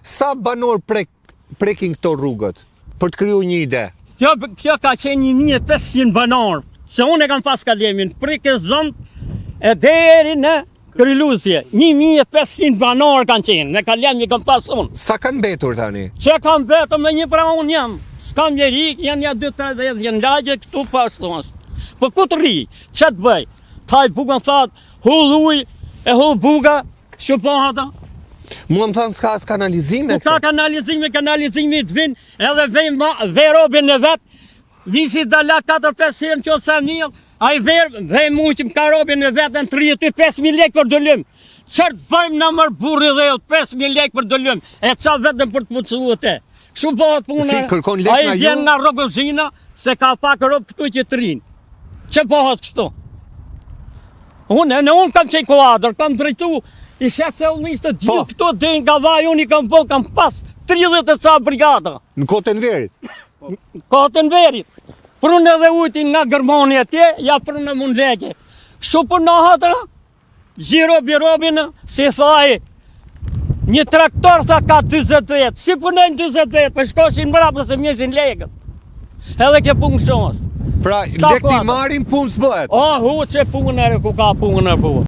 Sa banor prekin këto rrugët për të kriju një ide? Kjo ka qenë 1500 banor, se unë e kam pas kalimin, prikë zonë e deri në Krylusje. 1500 banor kanë qenë, me kalemi kam pas unë. Sa kanë mbetur tani? Që kam betur me një pra unë jam, s'kam njeri, janë 2-3 janë lagje këtu pashtu është. Po ku të ri, që të bëj? Taj buka më thatë, hull uj, e hull buka, që po hata? Mua më thënë s'ka as kanalizime? Ka kanalizime të vinë, edhe vej robin në vetë, visi dala 4-5 herë në qëtë sa njëllë, a i vej muqim ka robin në vetë në 35.000 lek për dëllim. Qërë të bëjmë në mërë burri dhe 5.000 lek për dëllim, e qa vetëm për të mundësua te. Kështu bëhet punë, Si kërkon lek a i nga vjen ju? nga Rogozina, se ka pak robë këtu që të rinë. Që bëhet kështu? Unë kam qenë kuadrë, kam drejtu, i shek se unë ishte gjithë këto dhe nga vaj, unë i kam pas 30 e ca brigada. Në Kotën Verit? Kotën Verit. Prunë edhe ujtin nga Gërmoni atje, ja prunë në mund leke. Kështu për në hatëra, gjiro birobinë, si thaj, një traktor tha ka 20 vetë, si punojnë 20 vetë, për shkoshin mrapë se mjeshin lekët. Edhe ke punë shumë. Pra, lek t'i marim punë s'bëhet? Hu që punë ku ka punë bu.